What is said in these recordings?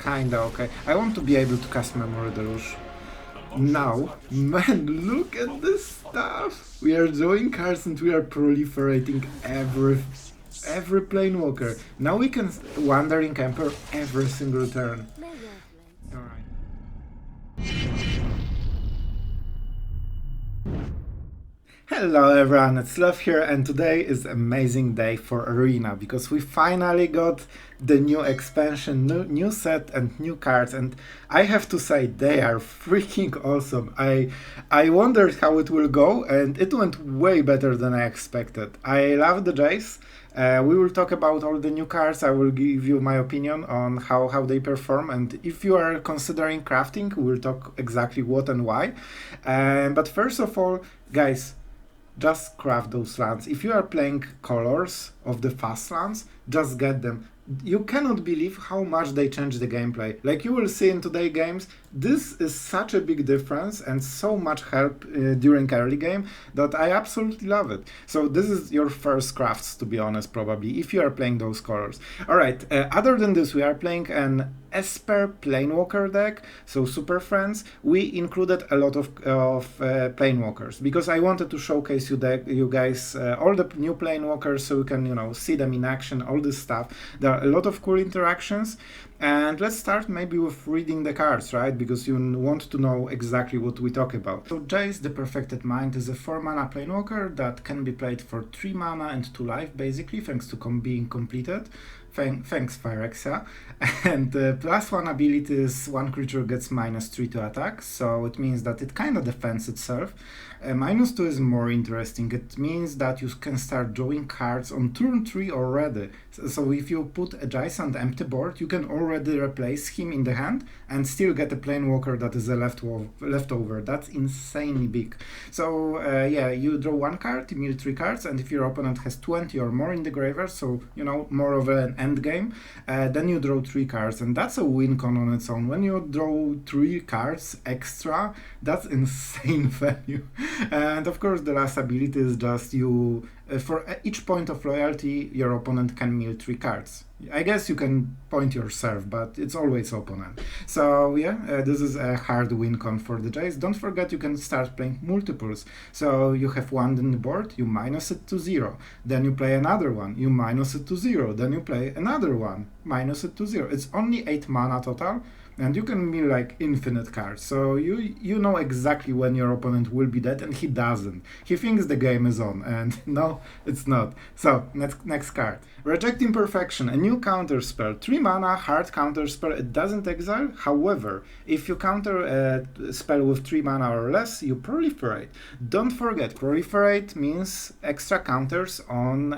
kinda okay. I want to be able to cast Memory Deluge. Now, man, look at this stuff! We are drawing cards and we are proliferating every Planewalker. Now we can Wandering Emperor every single turn. Alright. Hello everyone, it's Sloth here, and today is an amazing day for Arena because we finally got the new expansion, new set and new cards, and I have to say they are freaking awesome. I wondered how it will go, and it went way better than I expected. I love the Jace. We will talk about all the new cards. I will give you my opinion on how they perform, and if you are considering crafting, we'll talk exactly what and why. But first of all, guys, just craft those lands. If you are playing colors of the fast lands, just get them. You cannot believe how much they change the gameplay. Like you will see in today's games, this is such a big difference and so much help during early game that I absolutely love it. So this is your first crafts, to be honest, probably, if you are playing those colors. Alright, other than this, we are playing an Esper Planewalker deck, so Super Friends. We included a lot of Planewalkers because I wanted to showcase you guys all the new Planewalkers so you can, see them in action, all this stuff. There are a lot of cool interactions, and let's start maybe with reading the cards, right? Because you want to know exactly what we talk about. So Jace, the Perfected Mind, is a 4-mana Planewalker that can be played for 3 mana and 2 life, basically, thanks to being completed. Thanks, Phyrexia. And plus 1 ability is 1 creature gets -3 to attack, so it means that it kind of defends itself. -2 is more interesting. It means that you can start drawing cards on turn 3 already. So if you put a Jace on the empty board, you can already replace him in the hand and still get a Planewalker that is a leftover. That's insanely big. So yeah, you draw 1 card, you mill 3 cards, and if your opponent has 20 or more in the graveyard, so more of an end game, then you draw 3 cards, and that's a win con on its own. When you draw 3 cards extra, that's insane value. And of course, the last ability is just you, for each point of loyalty, your opponent can mill 3 cards. I guess you can point yourself, but it's always opponent. So yeah, this is a hard win con for the Jace. Don't forget you can start playing multiples. So you have 1 in the board, you minus it to 0. Then you play another one, you minus it to 0. Then you play another one, minus it to 0. It's only 8 mana total, and you can mill like infinite cards. So you know exactly when your opponent will be dead, and he doesn't. He thinks the game is on, and no, it's not. So next card. Reject Imperfection, a new counter spell. 3 mana, hard counter spell. It doesn't exile. However, if you counter a spell with 3 mana or less, you proliferate. Don't forget, proliferate means extra counters on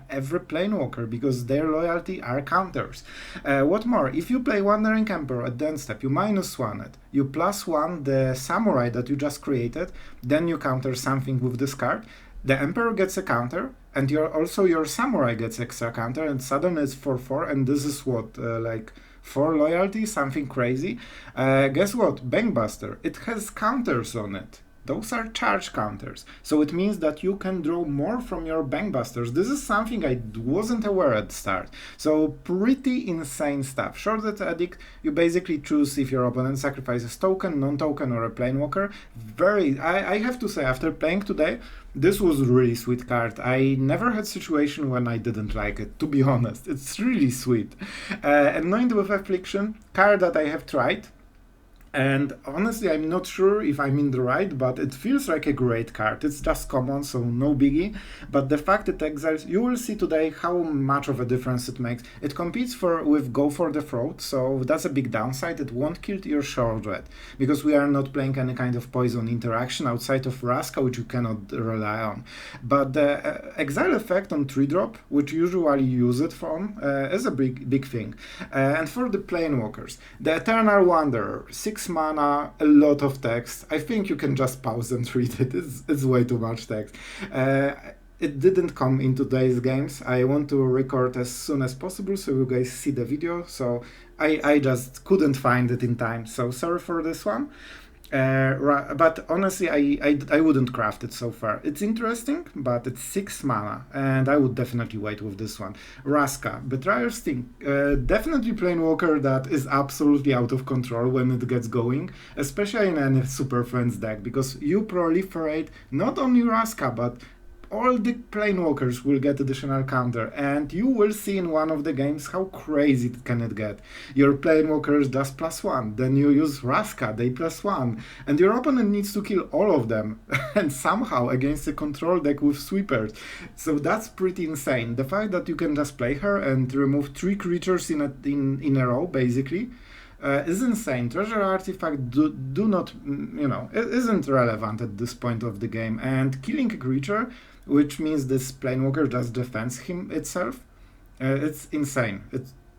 every Planewalker because their loyalty are counters. What more? If you play Wandering Emperor at the end step, you -1 it. You +1 the Samurai that you just created, then you counter something with this card. The Emperor gets a counter, and your Samurai gets extra counter, and suddenly it's 4/4, and this is what, like 4 loyalty, something crazy. Guess what? Bankbuster, it has counters on it. Those are charge counters, so it means that you can draw more from your Bankbusters. This is something I wasn't aware at the start. So pretty insane stuff. Sheoldred Edict, you basically choose if your opponent sacrifices token, non-token, or a Planewalker. I have to say, after playing today, this was a really sweet card. I never had situation when I didn't like it, to be honest. It's really sweet. Anoint with Affliction, card that I have tried. And honestly, I'm not sure if I'm in the right, but it feels like a great card. It's just common, so no biggie. But the fact it exiles, you will see today how much of a difference it makes. It competes with Go for the Throat, so that's a big downside. It won't kill your Sheoldred, because we are not playing any kind of poison interaction outside of Vraska, which you cannot rely on. But the exile effect on 3-drop, which usually use it from, is a big thing. And for the Planewalkers, the Eternal Wanderer, 6 mana, a lot of text. I think you can just pause and read it. It's way too much text. It didn't come in today's games. I want to record as soon as possible so you guys see the video. So I just couldn't find it in time. So sorry for this one. But honestly, I wouldn't craft it so far. It's interesting, but it's 6 mana, and I would definitely wait with this one. Vraska, Betrayal Sting. Definitely Planewalker that is absolutely out of control when it gets going, especially in any Super Friends deck, because you proliferate not only Vraska, but all the planewalkers will get additional counter, and you will see in one of the games how crazy it can it get. Your planewalkers does +1, then you use Vraska, they +1, and your opponent needs to kill all of them, and somehow against a control deck with sweepers. So that's pretty insane. The fact that you can just play her and remove 3 creatures in a row, basically, is insane. Treasure Artifact do not, it isn't relevant at this point of the game, and killing a creature, which means this Planewalker just defends itself, it's insane.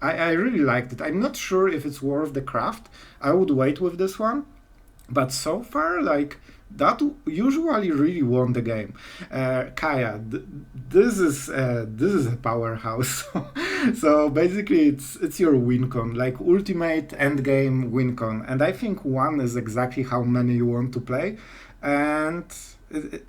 I really liked it. I'm not sure if it's worth the craft. I would wait with this one, but so far, like, that usually really won the game. Kaya, this is a powerhouse. So basically, it's your win con, like ultimate endgame win con, and I think 1 is exactly how many you want to play, and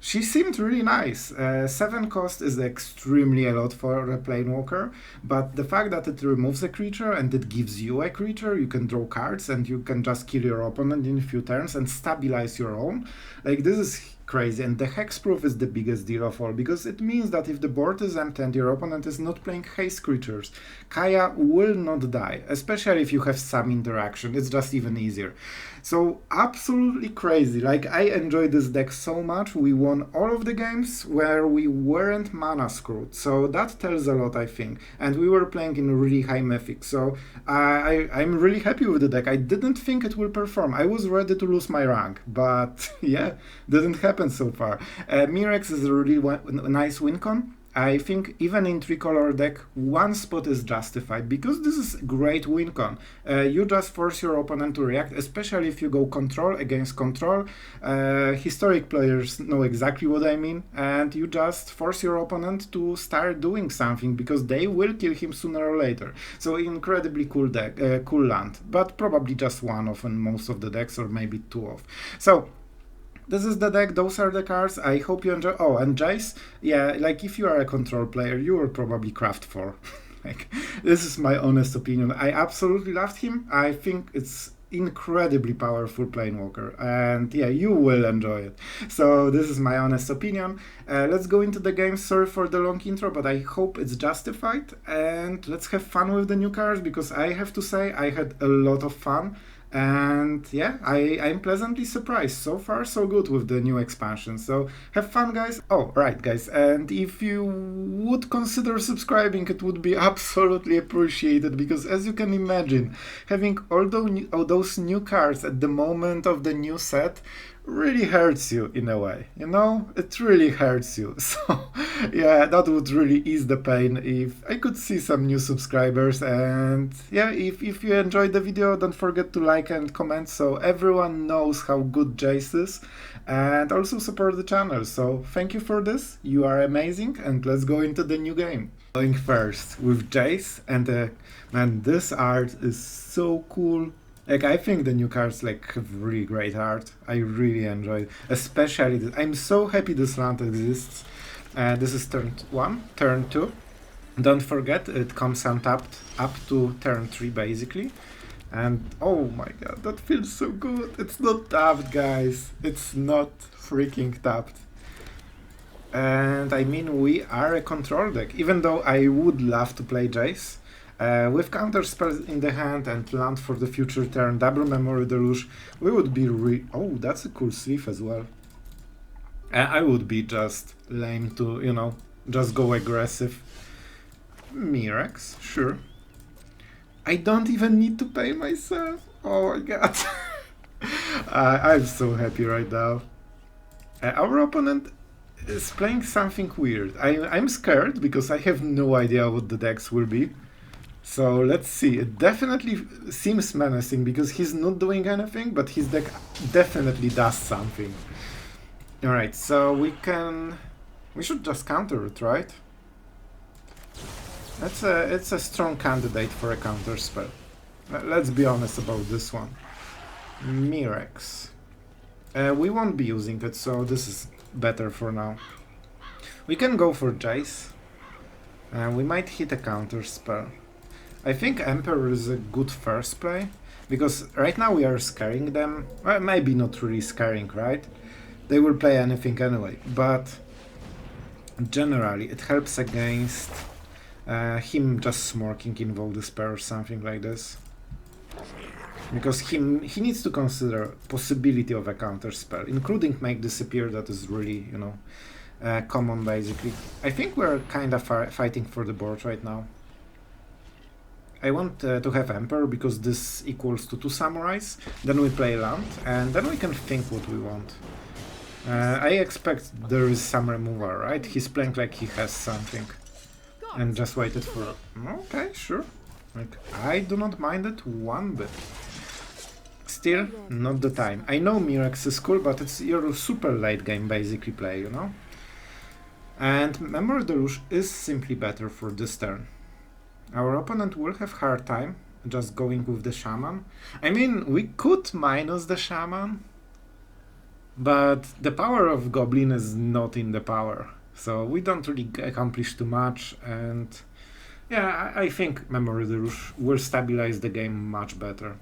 she seemed really nice. 7 cost is extremely a lot for a Planewalker, but the fact that it removes a creature and it gives you a creature, you can draw cards and you can just kill your opponent in a few turns and stabilize your own. Like, this is crazy, and the hexproof is the biggest deal of all, because it means that if the board is empty and your opponent is not playing haste creatures, Kaya will not die, especially if you have some interaction. It's just even easier. So absolutely crazy. Like, I enjoyed this deck so much. We won all of the games where we weren't mana screwed, so that tells a lot, I think. And we were playing in really high Mythic, so I'm really happy with the deck. I didn't think it will perform. I was ready to lose my rank, but yeah, didn't happen so far. Mirrex is a really nice win con. I think even in 3-color deck, 1 spot is justified, because this is great win con. You just force your opponent to react, especially if you go control against control. Historic players know exactly what I mean, and you just force your opponent to start doing something, because they will kill him sooner or later. So incredibly cool deck, cool land, but probably just 1 of in most of the decks, or maybe 2 of. So this is the deck, those are the cards. I hope you enjoy. Oh, and Jace, yeah, like, if you are a control player, you will probably craft 4. Like, this is my honest opinion. I absolutely loved him. I think it's incredibly powerful Planewalker, and yeah, you will enjoy it. So this is my honest opinion. Let's go into the game. Sorry for the long intro, but I hope it's justified, and let's have fun with the new cards, because I have to say I had a lot of fun. And yeah, I'm pleasantly surprised. So far, so good with the new expansion. So have fun, guys. Oh, right, guys. And if you would consider subscribing, it would be absolutely appreciated, because as you can imagine, having all those new cards at the moment of the new set really hurts you in a way, it really hurts you. So yeah, that would really ease the pain if I could see some new subscribers. And yeah, if you enjoyed the video, don't forget to like and comment so everyone knows how good Jace is, and also support the channel. So thank you for this, you are amazing, and let's go into the new game. Going first with Jace, and man, this art is so cool. Like, I think the new cards, like, have really great art. I really enjoy it. Especially this. I'm so happy this land exists. This is turn 1, turn 2. Don't forget, it comes untapped up to turn 3, basically. And oh my god, that feels so good. It's not tapped, guys. It's not freaking tapped. And I mean, we are a control deck, even though I would love to play Jace. With counter spells in the hand and land for the future turn, double Memory Deluge, we would be oh, that's a cool sleeve as well. I would be just lame to, just go aggressive. Mirrex, sure. I don't even need to pay myself. Oh my god. I'm so happy right now. Our opponent is playing something weird. I'm scared, because I have no idea what the decks will be. So let's see. It definitely seems menacing, because he's not doing anything, but his deck definitely does something. Alright, so we should just counter it, right? It's a strong candidate for a counter spell. Let's be honest about this one. Mirrex. We won't be using it, so this is better for now. We can go for Jace. We might hit a counter spell. I think Emperor is a good first play, because right now we are scaring them. Well, maybe not really scaring, right? They will play anything anyway, but generally it helps against him just smirking Invoke Despair or something like this. Because he needs to consider possibility of a counter spell, including Make Disappear, that is really, you know, common basically. I think we're kind of fighting for the board right now. I want to have Emperor because this equals to 2 Samurais, then we play land, and then we can think what we want. I expect there is some removal, right? He's playing like he has something, and just waited for... Okay, sure. Like, I do not mind it one bit. Still, not the time. I know Mirrex is cool, but it's your super late game basically play, you know? And Memory Deluge is simply better for this turn. Our opponent will have hard time just going with the Shaman. I mean, we could minus the Shaman, but the power of Goblin is not in the power, so we don't really accomplish too much, and yeah, I think Memory Deluge will stabilize the game much better.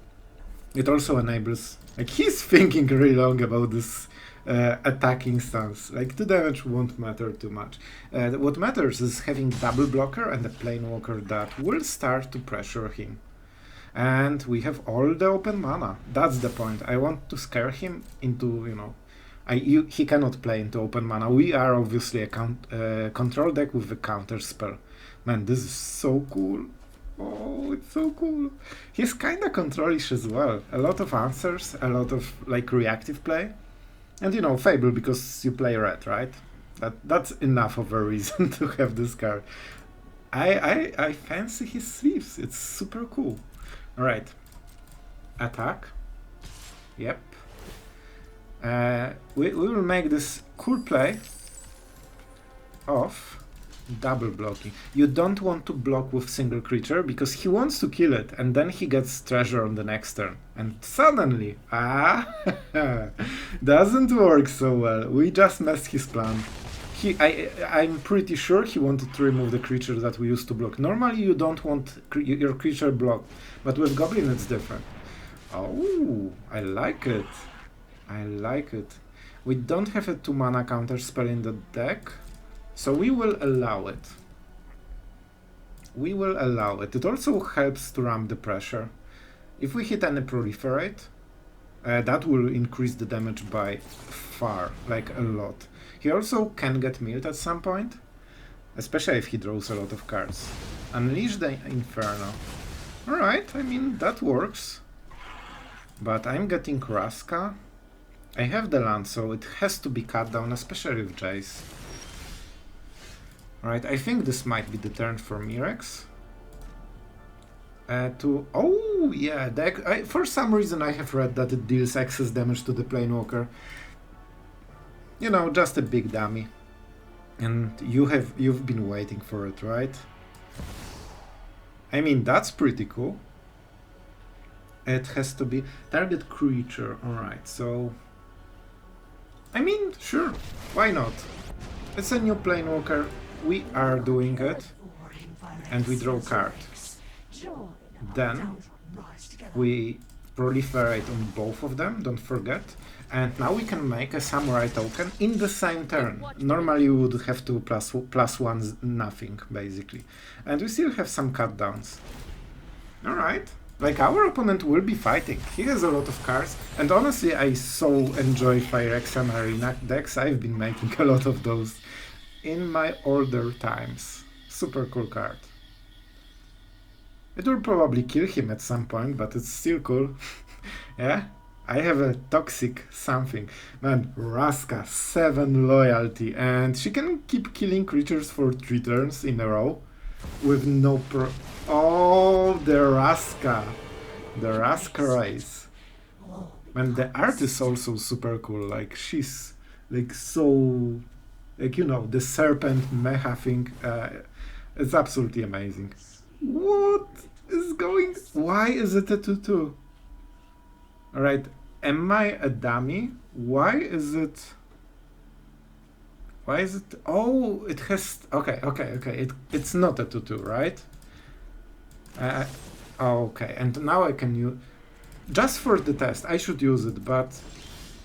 It also enables, like, he's thinking really long about this attacking stance. Like, 2 damage won't matter too much. What matters is having double blocker and a Planewalker that will start to pressure him. And we have all the open mana. That's the point. I want to scare him into, you know, he cannot play into open mana. We are obviously a control deck with a counter spell. Man, this is so cool. Oh, it's so cool. He's kinda controlish as well. A lot of answers, a lot of like reactive play. And you know, Fable because you play red, right? That's enough of a reason to have this card. I fancy his sleeves. It's super cool. Alright. Attack. Yep. We will make this cool play of double blocking. You don't want to block with single creature because he wants to kill it and then he gets treasure on the next turn. And suddenly, doesn't work so well. We just messed his plan. I'm pretty sure he wanted to remove the creature that we used to block. Normally you don't want your creature blocked, but with Goblin it's different. Oh, I like it. I like it. We don't have a 2 mana counter spell in the deck, so we will allow it. We will allow it. It also helps to ramp the pressure. If we hit any proliferate, that will increase the damage by far, like a lot. He also can get milled at some point, especially if he draws a lot of cards. Unleash the Inferno. Alright, I mean, that works. But I'm getting Vraska. I have the land, so it has to be cut down, especially with Jace. Alright, I think this might be the turn for Mirrex. Oh, yeah, for some reason I have read that it deals excess damage to the Planewalker. You know, just a big dummy. And you've been waiting for it, right? I mean, that's pretty cool. It has to be target creature. Alright, so... I mean, sure, why not? It's a new Planewalker. We are doing it, and we draw a card. Then we proliferate on both of them, don't forget. And now we can make a Samurai token in the same turn. Normally you would have to plus 1 nothing, basically. And we still have some cut downs. Alright. Like, our opponent will be fighting. He has a lot of cards, and honestly I so enjoy Phyrexia Arena decks. I've been making a lot of those in my older times. Super cool card. It will probably kill him at some point, but it's still cool. Yeah? I have a toxic something. Man, Vraska, 7 loyalty, and she can keep killing creatures for 3 turns in a row with no Oh, the Vraska. The Vraska race. Man, the art is also super cool. Like, she's like so... Like, you know, the serpent mecha thing. It's absolutely amazing. What is going... Why is it a 2-2? Alright, am I a dummy? Why is it... Why is it... Oh, it has... Okay. It's not a 2-2, right? Okay, and now I can use... Just for the test, I should use it, but...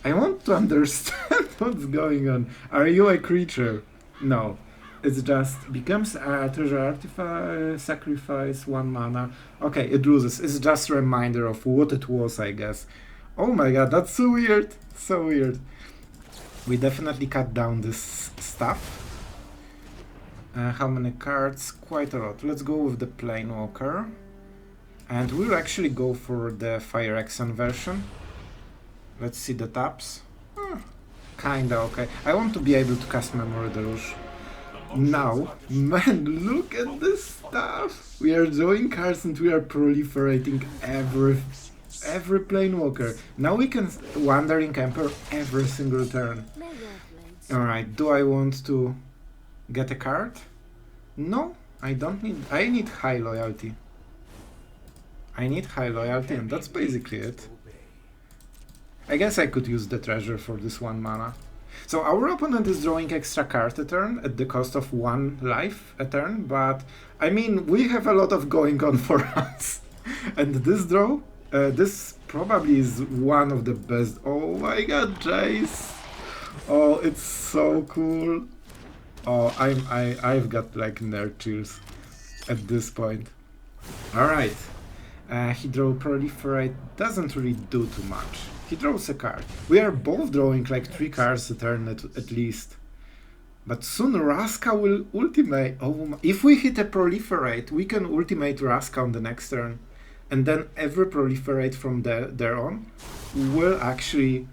I want to understand what's going on. Are you a creature? No. It's just becomes a treasure artifact, sacrifice 1 mana. Okay, it loses. It's just a reminder of what it was, I guess. Oh my god, that's so weird. So weird. We definitely cut down this stuff. How many cards? Quite a lot. Let's go with the Planewalker. And we'll actually go for the Phyrexia version. Let's see the taps. Kinda okay. I want to be able to cast Memory Deluge. Now, man, look at this stuff! We are drawing cards and we are proliferating every Planewalker. Now we can Wandering Emperor every single turn. Alright, do I want to get a card? No, I don't need... I need high loyalty. I need high loyalty and that's basically it. I guess I could use the treasure for this 1 mana. So our opponent is drawing extra card a turn at the cost of 1 life a turn, but I mean, we have a lot of going on for us. And this draw, this probably is one of the best. Oh my god, Jace! Oh, it's so cool. Oh, I've got like nerd chills at this point. Alright. He draw Proliferate, doesn't really do too much. He draws a card. We are both drawing like 3 cards a turn at least. But soon Vraska will ultimate. Oh, if we hit a Proliferate, we can ultimate Vraska on the next turn. And then every Proliferate from there on will actually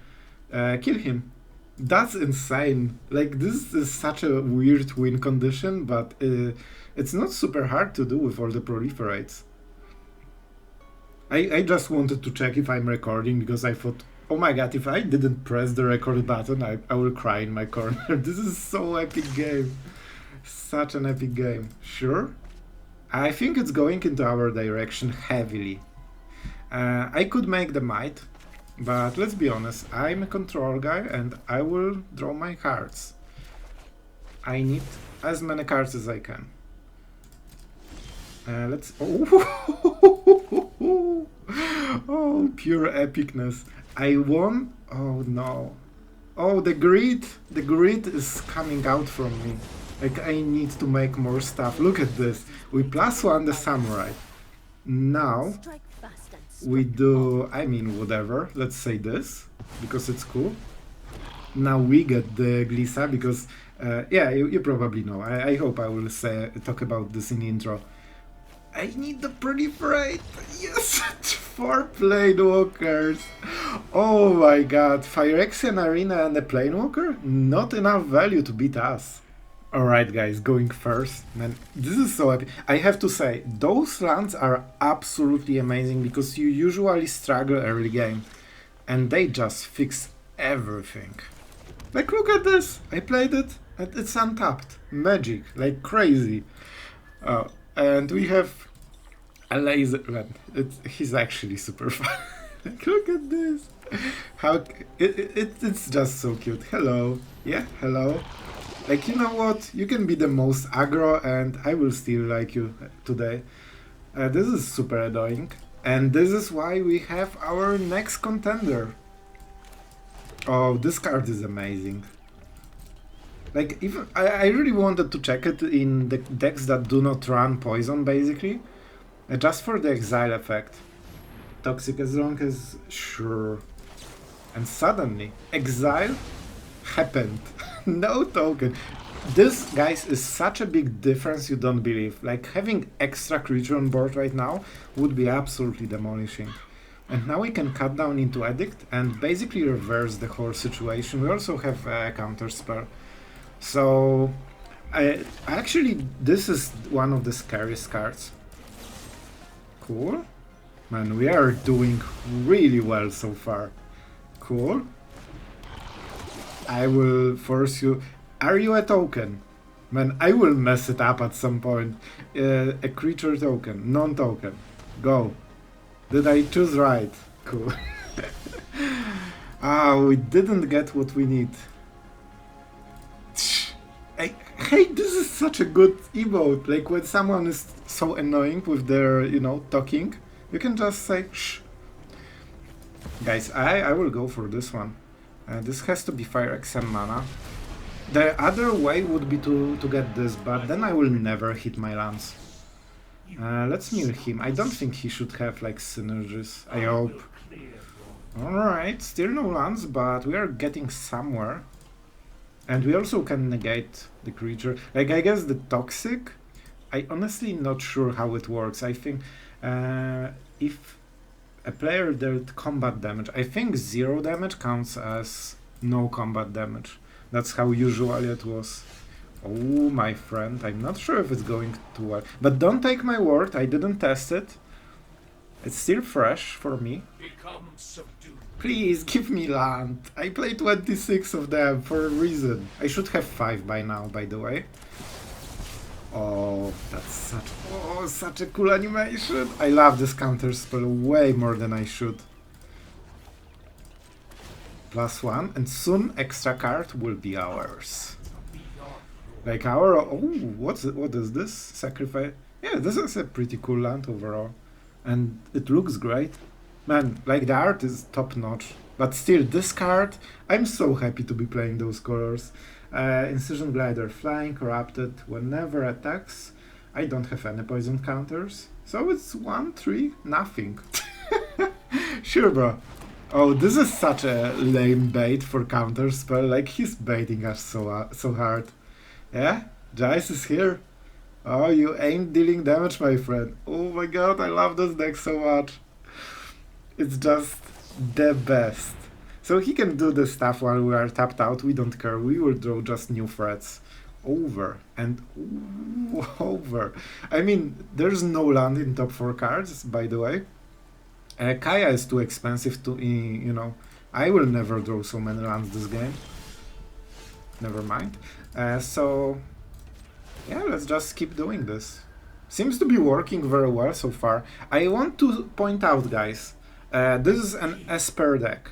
kill him. That's insane. Like, this is such a weird win condition, but it's not super hard to do with all the Proliferates. I just wanted to check if I'm recording because I thought, oh my god, if I didn't press the record button, I will cry in my corner. This is so epic game. Such an epic game. Sure? I think it's going into our direction heavily. I could make the Might, but let's be honest, I'm a control guy and I will draw my cards. I need as many cards as I can. Let's... Oh. Oh, pure epicness. I won? Oh no. Oh, the grid is coming out from me. Like, I need to make more stuff. Look at this. We +1 the samurai. Now we do, I mean, whatever. Let's say this because it's cool. Now we get the Glissa because yeah, you probably know. I hope I will talk about this in the intro. I need the Proliferate! Yes! 4 Planewalkers! Oh my god, Phyrexian Arena and a Planewalker? Not enough value to beat us. Alright guys, going first. Man, this is so epic. I have to say, those lands are absolutely amazing because you usually struggle early game. And they just fix everything. Like, look at this! I played it and it's untapped. Magic, like crazy. And we have a laser man. He's actually super fun. Like, look at this. How it's just so cute. Hello. Yeah, hello. Like, you know what? You can be the most aggro and I will still like you today. This is super annoying. And this is why we have our next contender. Oh, this card is amazing. Like, even I really wanted to check it in the decks that do not run poison, basically. Just for the exile effect. Toxic as long as... Sure. And suddenly, exile happened. No token. This, guys, is such a big difference you don't believe. Like, having extra creature on board right now would be absolutely demolishing. And now we can cut down into Edict and basically reverse the whole situation. We also have a counter spell. So, actually, this is one of the scariest cards. Cool. Man, we are doing really well so far. Cool. I will force you... Are you a token? Man, I will mess it up at some point. A creature token, non-token. Go. Did I choose right? Cool. Ah, we didn't get what we need. Hey, this is such a good emote. Like when someone is so annoying with their, talking, you can just say shh. Guys, I will go for this one. This has to be Phyrexia mana. The other way would be to get this, but then I will never hit my lands. Let's mill him. I don't think he should have like synergies. I hope. Alright, still no lands, but we are getting somewhere. And we also can negate the creature. Like, I guess the toxic, I honestly not sure how it works. I think if a player dealt combat damage, I think 0 damage counts as no combat damage. That's how usually it was. Oh, my friend, I'm not sure if it's going to work. But don't take my word, I didn't test it. It's still fresh for me. Please, give me land. I played 26 of them for a reason. I should have 5 by now, by the way. Oh, that's such a cool animation. I love this counter spell way more than I should. +1, and soon extra card will be ours. Like our... Oh, what is this? Sacrifice? Yeah, this is a pretty cool land overall. And it looks great. Man, like the art is top notch. But still, this card, I'm so happy to be playing those colors. Incision Glider, flying, corrupted, whenever attacks. I don't have any poison counters. So it's 1-3, nothing. Sure, bro. Oh, this is such a lame bait for counter spell. Like, he's baiting us so hard. Yeah? Jace is here. Oh, you ain't dealing damage, my friend. Oh my god, I love this deck so much. It's just the best. So he can do the stuff while we are tapped out. We don't care. We will draw just new threats. Over and over. I mean, there's no land in top 4 cards, by the way. Kaya is too expensive to, I will never draw so many lands this game. Never mind. So, yeah, let's just keep doing this. Seems to be working very well so far. I want to point out, guys, this is an Esper deck.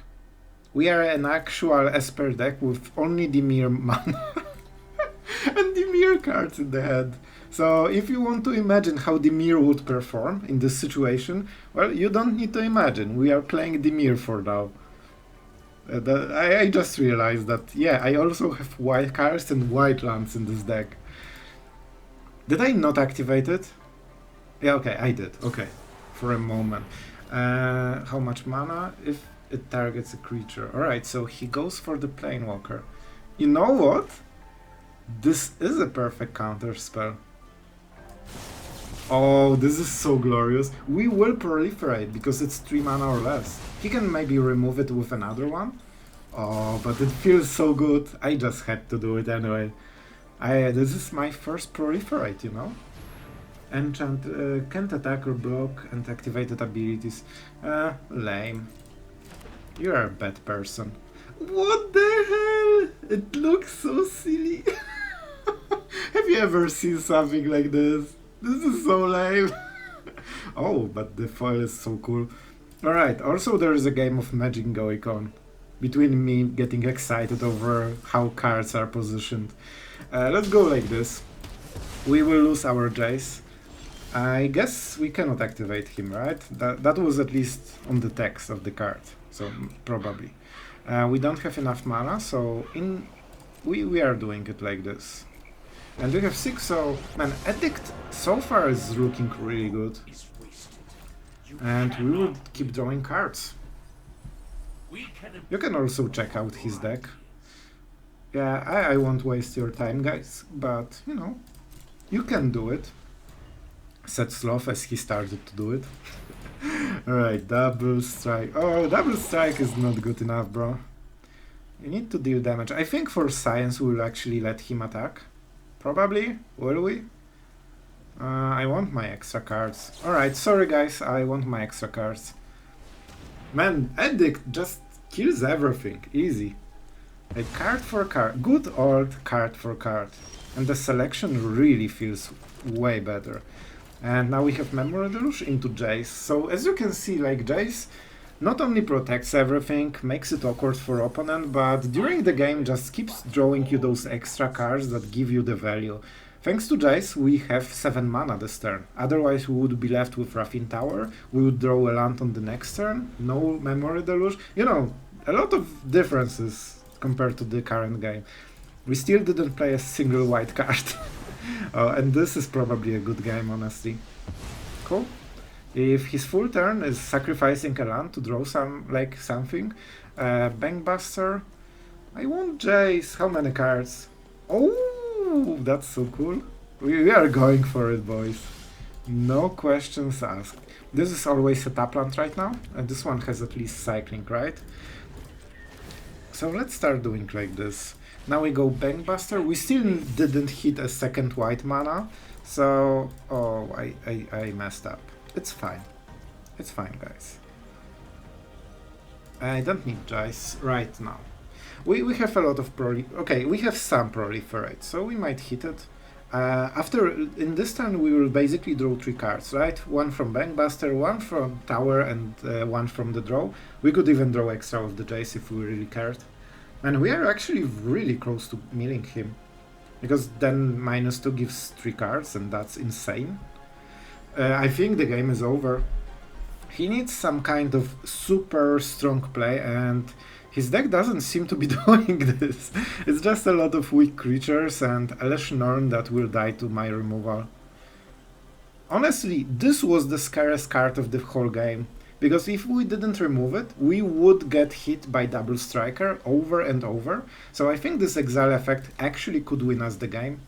We are an actual Esper deck with only Dimir mana and Dimir cards in the head. So if you want to imagine how Dimir would perform in this situation, well, you don't need to imagine. We are playing Dimir for now. I just realized that, yeah, I also have white cards and white lands in this deck. Did I not activate it? Yeah, okay, I did. Okay, for a moment. How much mana? If it targets a creature. Alright, so he goes for the Planewalker. You know what? This is a perfect counter spell. Oh, this is so glorious. We will proliferate because it's 3 mana or less. He can maybe remove it with another one. Oh, but it feels so good. I just had to do it anyway. This is my first proliferate, you know? Enchant, can't attack or block, and activated abilities. Lame. You're a bad person. What the hell? It looks so silly. Have you ever seen something like this? This is so lame. Oh, but the foil is so cool. Alright, also there is a game of Magic going on. Between me getting excited over how cards are positioned. Let's go like this. We will lose our Jace. I guess we cannot activate him, right? That was at least on the text of the card, so probably. We don't have enough mana, so we are doing it like this. And we have 6, so man, Edict so far is looking really good. And we will keep drawing cards. You can also check out his deck. Yeah, I won't waste your time, guys, but you know, you can do it. Said Sloth as he started to do it. Alright, double strike. Oh, double strike is not good enough, bro. You need to deal damage. I think for science we'll actually let him attack. Probably, will we? I want my extra cards. Alright, sorry guys, I want my extra cards. Man, Edict just kills everything, easy. Like card for card, good old card for card. And the selection really feels way better. And now we have Memory Deluge into Jace. So as you can see, like Jace not only protects everything, makes it awkward for opponent, but during the game just keeps drawing you those extra cards that give you the value. Thanks to Jace, we have 7 mana this turn. Otherwise, we would be left with Raffine Tower, we would draw a land on the next turn, no Memory Deluge. You know, a lot of differences compared to the current game. We still didn't play a single white card. And this is probably a good game, honestly. Cool. If his full turn is sacrificing a land to draw something, Bankbuster. I want Jace. How many cards? Oh, that's so cool. We are going for it, boys. No questions asked. This is always a tap land right now, and this one has at least cycling, right? So let's start doing like this. Now we go Bankbuster. We still didn't hit a second white mana, so... Oh, I messed up. It's fine. It's fine, guys. I don't need Jace right now. We have a lot of okay, we have some proliferate, so we might hit it. In this turn we will basically draw 3 cards, right? One from Bankbuster, one from Tower, and one from the draw. We could even draw extra with the Jace if we really cared. And we are actually really close to milling him. Because then -2 gives 3 cards, and that's insane. I think the game is over. He needs some kind of super strong play, and his deck doesn't seem to be doing this. It's just a lot of weak creatures and a Norn that will die to my removal. Honestly, this was the scariest card of the whole game, because if we didn't remove it, we would get hit by Double Striker over and over. So I think this Exile effect actually could win us the game.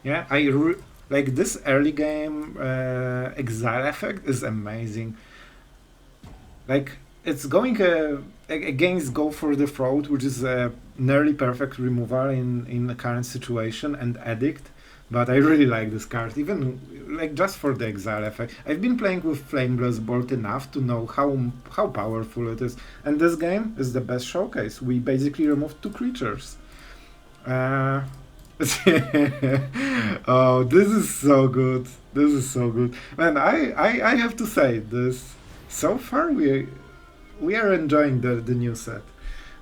Yeah, like this early game Exile effect is amazing. Like, it's going against Go for the Throat, which is a nearly perfect removal in the current situation, and Edict. But I really like this card, even like just for the Exile effect. I've been playing with Flameless Bolt enough to know how powerful it is. And this game is the best showcase. We basically removed 2 creatures. Oh, this is so good. This is so good. Man, I have to say this. So far we are enjoying the new set.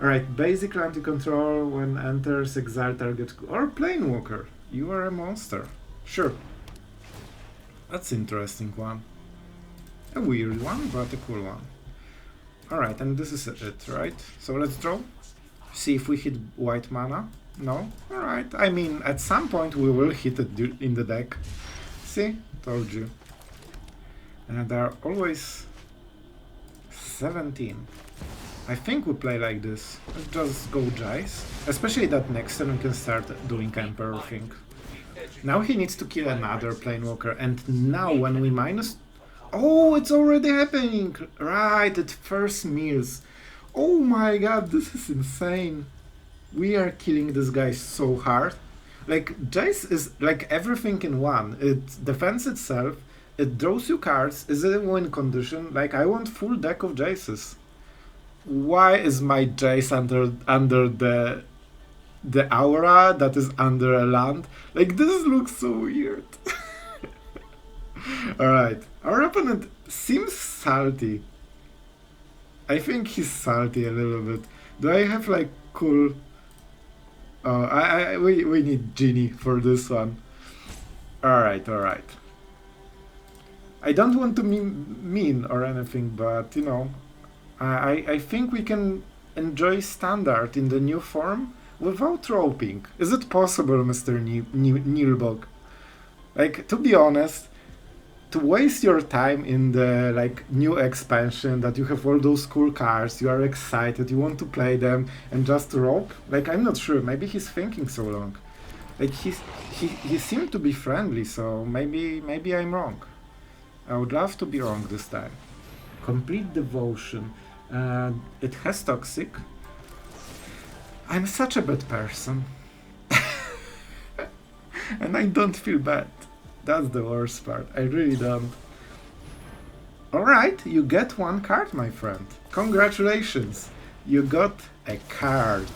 Alright, basic anti-control when enters exile target or Planewalker. You are a monster. Sure. That's an interesting one. A weird one, but a cool one. Alright, and this is it, right? So let's draw. See if we hit white mana. No? Alright, I mean, at some point we will hit it in the deck. See? Told you. And there are always 17. I think we play like this. Let's just go Jace. Especially that next turn we can start doing Emperor thing. Now he needs to kill another Planewalker, and now when we minus... Oh, it's already happening! Right, it first mills. Oh my god, this is insane. We are killing this guy so hard. Like, Jace is like everything in one. It defends itself, it draws you cards, is it a win condition? Like, I want full deck of Jaces. Why is my Jace under the aura that is under a land? Like, this looks so weird. Alright, our opponent seems salty. I think he's salty a little bit. Do I have like cool... Oh, we need Genie for this one. Alright, alright. I don't want to be mean or anything, but you know, I think we can enjoy Standard in the new form without roping. Is it possible, Mr. Nilbog? Like, to be honest, to waste your time in the like new expansion that you have all those cool cards, you are excited, you want to play them, and just rope? Like, I'm not sure, maybe he's thinking so long. Like, he seemed to be friendly, so maybe I'm wrong. I would love to be wrong this time. Complete Devotion. It has Toxic. I'm such a bad person. And I don't feel bad. That's the worst part. I really don't. Alright, you get 1 card, my friend. Congratulations. You got a card.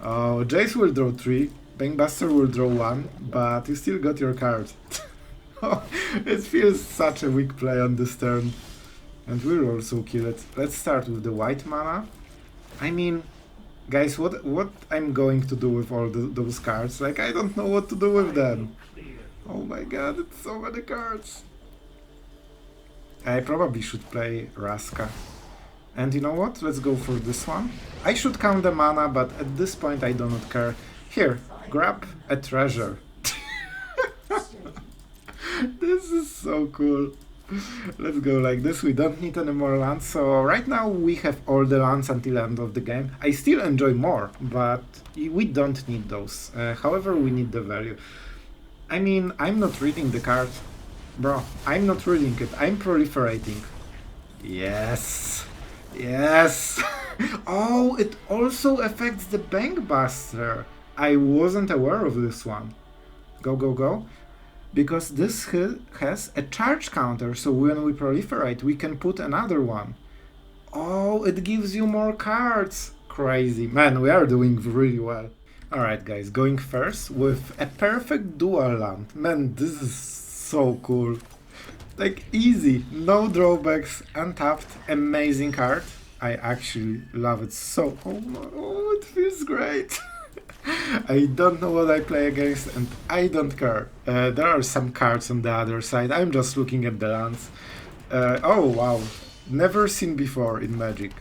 Oh, Jace will draw 3. Bankbuster will draw 1. But you still got your card. Oh, it feels such a weak play on this turn. And we'll also kill it. Let's start with the white mana. I mean, guys, what I'm going to do with all those cards? Like, I don't know what to do with them. Oh my god, it's so many cards. I probably should play Vraska. And you know what? Let's go for this one. I should count the mana, but at this point I do not care. Here, grab a treasure. This is so cool. Let's go like this. We don't need any more lands. So right now we have all the lands until the end of the game. I still enjoy more, but we don't need those. However, we need the value. I mean, I'm not reading the card. Bro, I'm not reading it. I'm proliferating. Yes. Yes. Oh, it also affects the Bankbuster. I wasn't aware of this one. Go, go, go. Because this has a charge counter, so when we proliferate, we can put another one. Oh, it gives you more cards. Crazy. Man, we are doing really well. Alright, guys, going first with a perfect dual land. Man, this is so cool. Like, easy. No drawbacks, untapped, amazing card. I actually love it so. Oh, it feels great. I don't know what I play against and I don't care. There are some cards on the other side. I'm just looking at the lands. Oh wow, never seen before in Magic.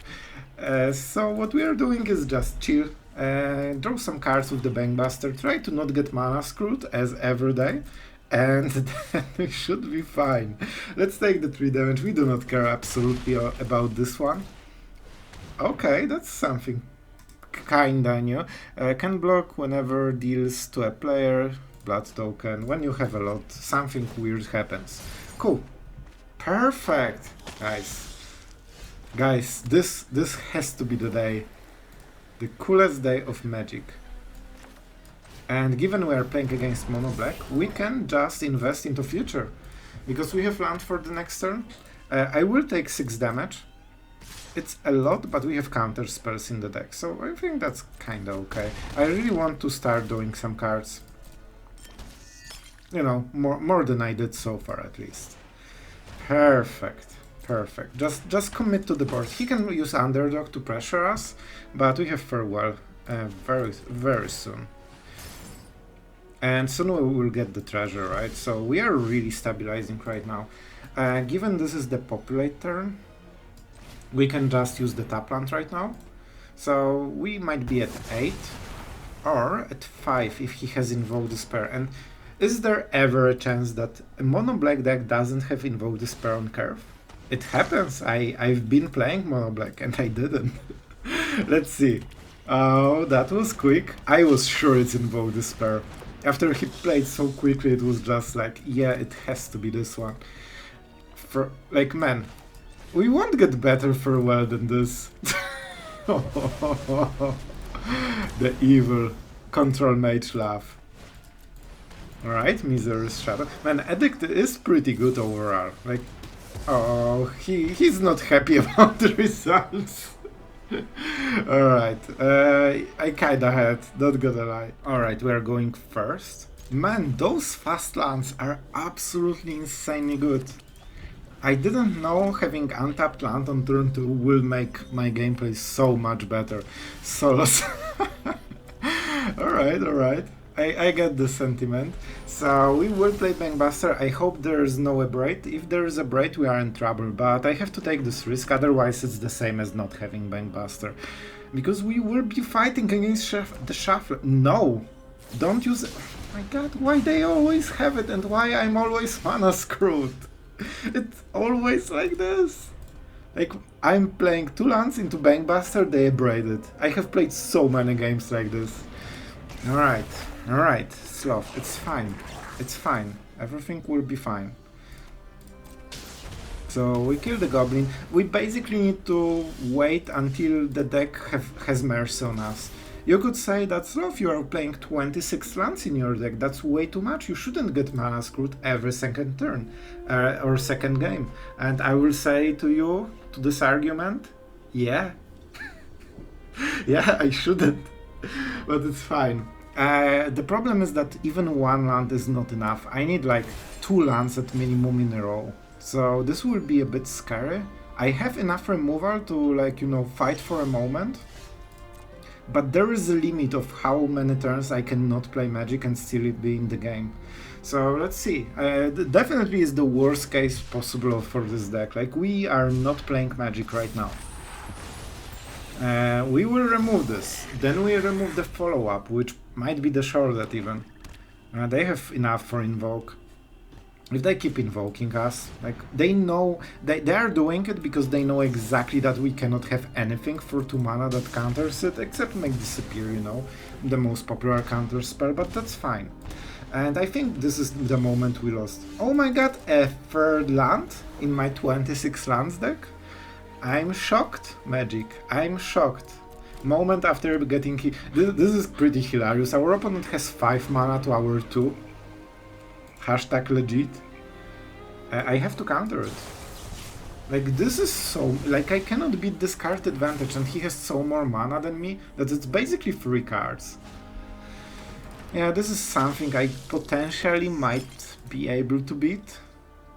So what we are doing is just chill, draw some cards with the Bankbuster, try to not get mana screwed as every day, and then we should be fine. Let's take the 3 damage. We do not care absolutely about this one. Okay, that's something kinda new. Can block whenever deals to a player, blood token. When you have a lot, something weird happens. Cool. Perfect! Guys, this has to be the day. The coolest day of Magic. And given we are playing against mono black, we can just invest into future. Because we have land for the next turn. I will take 6 damage. It's a lot, but we have counter spells in the deck, so I think that's kinda okay. I really want to start doing some cards. You know, more than I did so far, at least. Perfect. Perfect. Just commit to the board. He can use Underdog to pressure us, but we have Farewell very soon. And soon we will get the treasure, right? So we are really stabilizing right now. Given this is the populate turn, we can just use the tap land right now. So we might be at 8 or at 5 if he has Invoke Despair. And is there ever a chance that a mono black deck doesn't have Invoke Despair on curve? It happens. I've been playing mono black and I didn't. Let's see. Oh, that was quick. I was sure it's Invoke Despair. After he played so quickly, it was just like, yeah, it has to be this one. Like, man, we won't get better Farewell than this. The evil control mage laugh. Alright, Misery's Shadow. Man, Edict is pretty good overall. Like, oh, he's not happy about the results. Alright, I kinda had, not gonna lie. Alright, we are going first. Man, those fast lands are absolutely insanely good. I didn't know having untapped land on turn 2 will make my gameplay so much better. Solos. Alright. I get the sentiment. So we will play Bankbuster. I hope there is no Abrade. If there is a Abrade, we are in trouble. But I have to take this risk, otherwise it's the same as not having Bankbuster. Because we will be fighting against the Shuffler. No! Don't use it. Oh my god, why they always have it and why I'm always mana screwed? It's always like this. Like, I'm playing 2 lands into Bankbuster, they abraded. I have played so many games like this. Alright, Sloth, it's fine. Everything will be fine. So we kill the goblin. We basically need to wait until the deck has mercy on us. You could say that, Sloth, you are playing 26 lands in your deck. That's way too much. You shouldn't get mana screwed every second turn or second game. And I will say to you, to this argument, yeah. Yeah, I shouldn't. But it's fine. The problem is that even 1 land is not enough. I need like 2 lands at minimum in a row. So this will be a bit scary. I have enough removal to, like, you know, fight for a moment. But there is a limit of how many turns I cannot play Magic and still be in the game. So let's see. Definitely is the worst case possible for this deck. Like, we are not playing Magic right now. We will remove this. Then we remove the follow-up, which might be the Sheoldred even. They have enough for Invoke. If they keep invoking us, like, they know, they are doing it because they know exactly that we cannot have anything for 2 mana that counters it, except make disappear, you know, the most popular counter spell, but that's fine. And I think this is the moment we lost. Oh my god, a 3rd land in my 26 lands deck? I'm shocked, Magic, I'm shocked. Moment after getting this is pretty hilarious. Our opponent has 5 mana to our 2. Hashtag legit. I have to counter it. Like, this is so... Like, I cannot beat this card advantage, and he has so more mana than me that it's basically 3 cards. Yeah, this is something I potentially might be able to beat.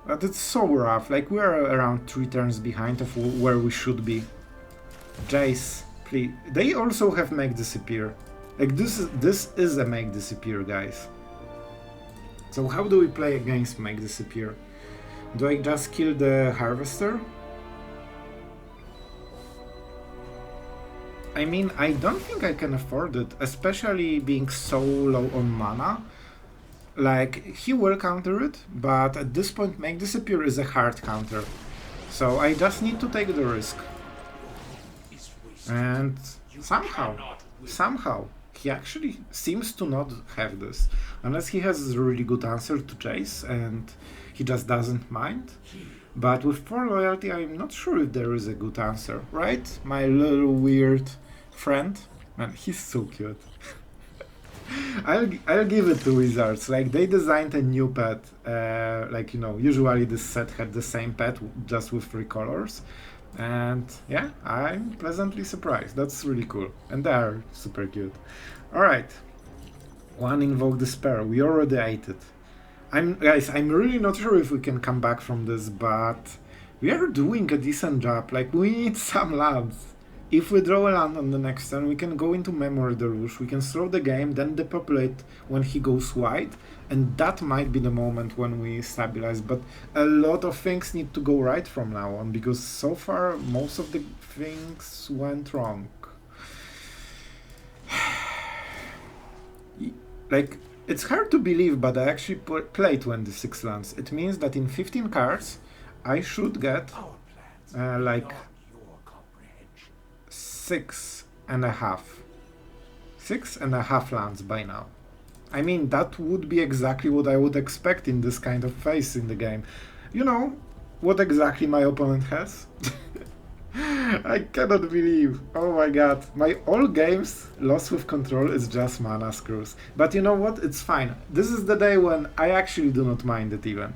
But it's so rough. Like, we're around 3 turns behind of where we should be. Jace, please. They also have Make Disappear. Like, this is a Make Disappear, guys. So how do we play against Make Disappear? Do I just kill the Harvester? I mean, I don't think I can afford it, especially being so low on mana. Like, he will counter it, but at this point Make Disappear is a hard counter. So I just need to take the risk. And somehow, he actually seems to not have this. Unless he has a really good answer to Jace and he just doesn't mind. But with 4 loyalty, I'm not sure if there is a good answer, right? My little weird friend. Man, he's so cute. I'll give it to Wizards. Like, they designed a new pet. Like, you know, usually this set had the same pet, just with 3 colors. And yeah, I'm pleasantly surprised. That's really cool. And they are super cute. Alright. 1 Invoke Despair. We already ate it. Guys, I'm really not sure if we can come back from this, but we are doing a decent job. Like, we need some lands. If we draw a land on the next turn, we can go into Memory Deluge, we can slow the game, then depopulate when he goes wide, and that might be the moment when we stabilize. But a lot of things need to go right from now on, because so far most of the things went wrong. Like, it's hard to believe, but I actually play 26 lands. It means that in 15 cards, I should get like 6.5. 6.5 lands by now. I mean, that would be exactly what I would expect in this kind of phase in the game. You know, what exactly my opponent has? I cannot believe. Oh my god. My all games lost with control is just mana screws. But you know what? It's fine. This is the day when I actually do not mind it even.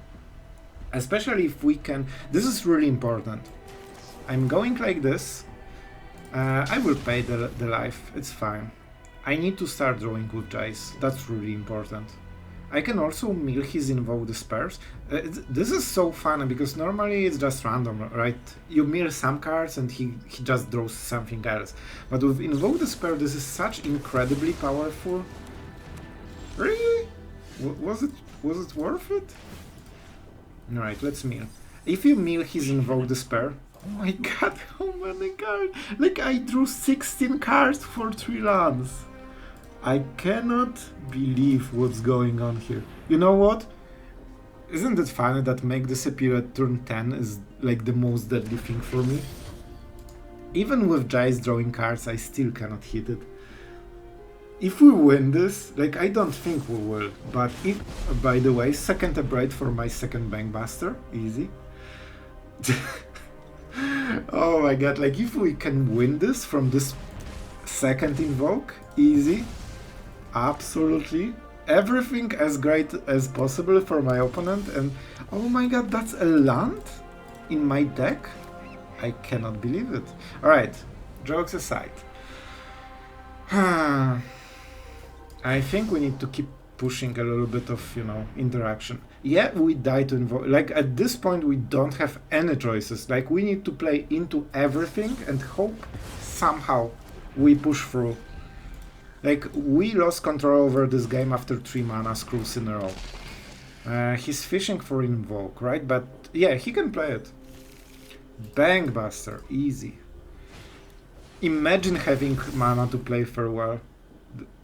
Especially if we can... This is really important. I'm going like this. I will pay the life. It's fine. I need to start drawing with Jace. That's really important. I can also mill his Invoke Despairs. This is so fun because normally it's just random, right? You mill some cards and he just draws something else. But with Invoke Despair, this is such incredibly powerful. Really? Was it worth it? Alright, let's mill. If you mill his Invoke Despair... Oh my god, how many cards? Like, I drew 16 cards for 3 lands. I cannot believe what's going on here. You know what? Isn't it funny that Make Disappear at turn 10 is like the most deadly thing for me? Even with Jace drawing cards, I still cannot hit it. If we win this, like, I don't think we will, but if, by the way, second Abrade for my second Bankbuster, easy. Oh my god, like, if we can win this from this second Invoke, easy. Absolutely. Everything as great as possible for my opponent, and oh my god, that's a land in my deck? I cannot believe it. Alright, jokes aside. I think we need to keep pushing a little bit of, you know, interaction. Yeah, we die to invoke. Like, at this point, we don't have any choices. Like, we need to play into everything and hope somehow we push through. Like, we lost control over this game after 3 mana screws in a row. He's fishing for invoke, right? But yeah, he can play it. Bankbuster, easy. Imagine having mana to play Farewell.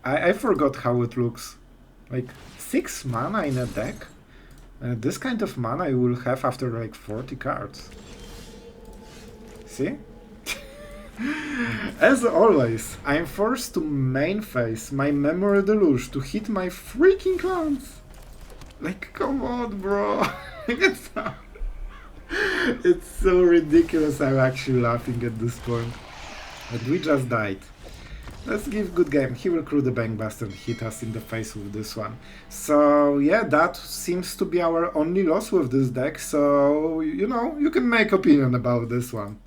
I forgot how it looks. Like 6 mana in a deck? This kind of mana you will have after like 40 cards. See? As always, I'm forced to main phase my Memory Deluge to hit my freaking lands. Like, come on, bro. It's so ridiculous. I'm actually laughing at this point. But we just died. Let's give good game. He will crew the Bankbuster and hit us in the face with this one. So yeah, that seems to be our only loss with this deck. So, you know, you can make opinion about this one.